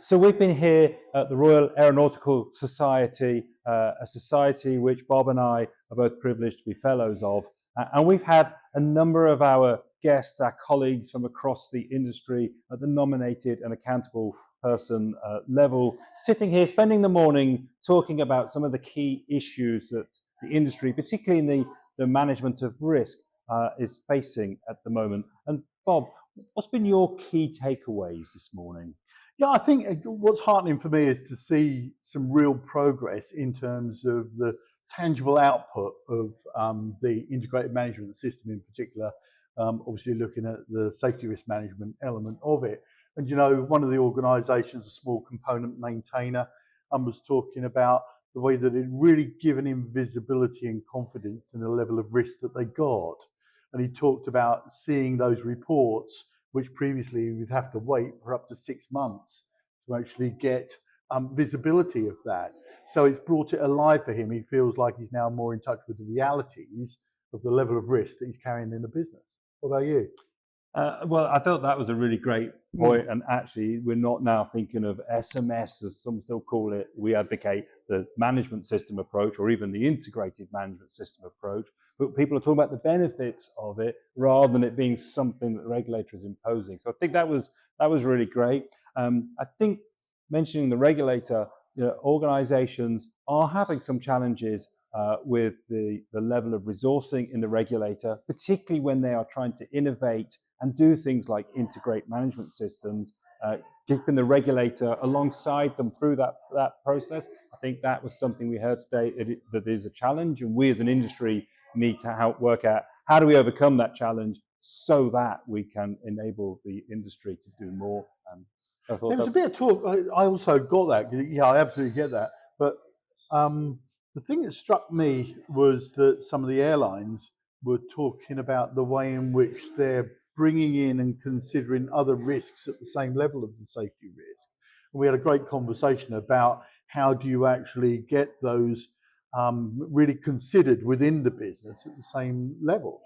So we've been here at the Royal Aeronautical Society, a society which Bob and I are both privileged to be fellows of. And we've had a number of our guests, our colleagues from across the industry at the nominated and accountable person level, sitting here, spending the morning talking about some of the key issues that the industry, particularly in the management of risk, is facing at the moment. And Bob, what's been your key takeaways this morning? Yeah, I think what's heartening for me is to see some real progress in terms of the tangible output of the integrated management system in particular, obviously looking at the safety risk management element of it. And, you know, one of the organisations, a small component maintainer, was talking about the way that it really given him visibility and confidence in the level of risk that they got. And he talked about seeing those reports which previously we'd have to wait for up to 6 months to actually get visibility of that. So it's brought it alive for him. He feels like he's now more in touch with the realities of the level of risk that he's carrying in the business. What about you? Well, I thought that was a really great point. And actually, we're not now thinking of SMS, as some still call it. We advocate the management system approach, or even the integrated management system approach. But people are talking about the benefits of it rather than it being something that the regulator is imposing. So I think that was really great. I think mentioning the regulator, organizations are having some challenges with the level of resourcing in the regulator, particularly when they are trying to innovate and do things like integrate management systems, keeping the regulator alongside them through that process. I think that was something we heard today that is a challenge, and we as an industry need to help work out how do we overcome that challenge so that we can enable the industry to do more. There was a bit of talk. I also got that. Yeah, I absolutely get that. But the thing that struck me was that some of the airlines were talking about the way in which they're bringing in and considering other risks at the same level of the safety risk. And we had a great conversation about how do you actually get those really considered within the business at the same level.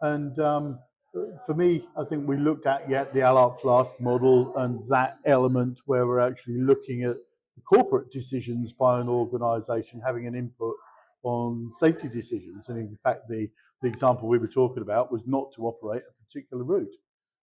And for me, I think we looked at the Allard Flask model and that element where we're actually looking at the corporate decisions by an organisation having an input on safety decisions. And in fact, the example we were talking about was not to operate a particular route.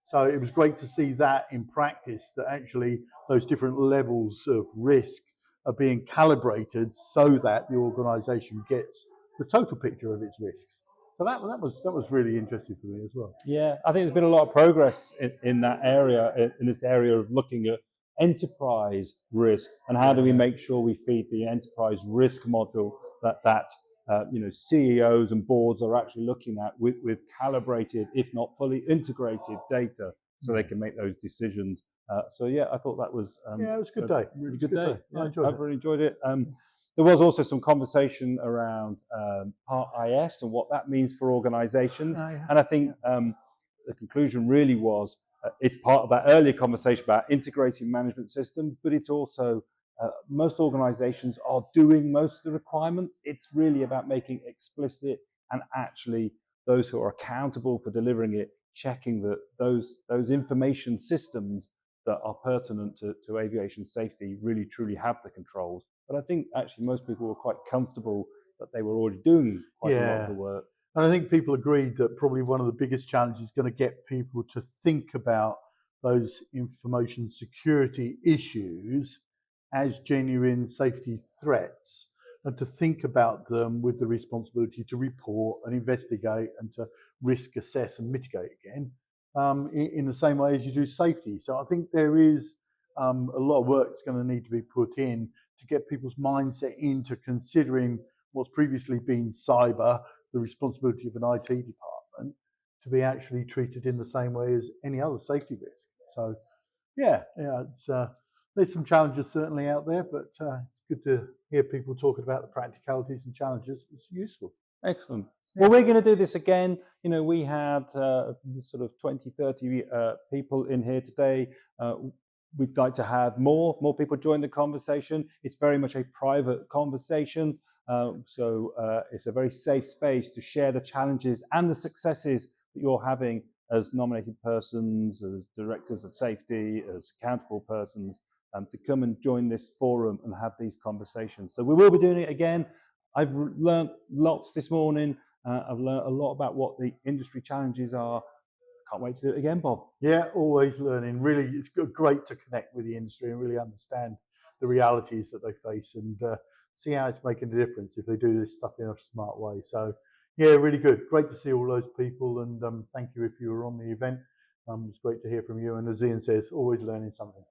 So it was great to see that in practice, that actually those different levels of risk are being calibrated so that the organisation gets the total picture of its risks. So that was really interesting for me as well. Yeah, I think there's been a lot of progress in that area, in this area of looking at enterprise risk and how do we make sure we feed the enterprise risk model that CEOs and boards are actually looking at with calibrated, if not fully integrated data, so they can make those decisions. So yeah, I thought that was it was a good day. Really good day. Yeah, I've really enjoyed it. There was also some conversation around Part IS and what that means for organizations. And I think the conclusion really was it's part of that earlier conversation about integrating management systems, but it's also most organizations are doing most of the requirements. It's really about making explicit and actually those who are accountable for delivering it, checking that those information systems that are pertinent to aviation safety really truly have the controls. But I think actually most people were quite comfortable that they were already doing quite a lot of the work. And I think people agreed that probably one of the biggest challenges is going to get people to think about those information security issues as genuine safety threats, and to think about them with the responsibility to report and investigate and to risk assess and mitigate again, in the same way as you do safety. So I think there is a lot of work that's going to need to be put in to get people's mindset into considering what's previously been cyber, the responsibility of an IT department, to be actually treated in the same way as any other safety risk. So it's there's some challenges certainly out there, but it's good to hear people talking about the practicalities and challenges. It's useful. Excellent. Well, we're going to do this again. We had sort of 20, 30 people in here today. We'd like to have more people join the conversation. It's very much a private conversation. So it's a very safe space to share the challenges and the successes that you're having as nominated persons, as directors of safety, as accountable persons. to come and join this forum and have these conversations. So we will be doing it again. I've learned lots this morning. I've learned a lot about what the industry challenges are. Can't wait to do it again, Bob. Yeah, always learning. Really, it's great to connect with the industry and really understand the realities that they face and see how it's making a difference if they do this stuff in a smart way. So, yeah, really good. Great to see all those people, and thank you if you were on the event. It's great to hear from you. And as Ian says, always learning something.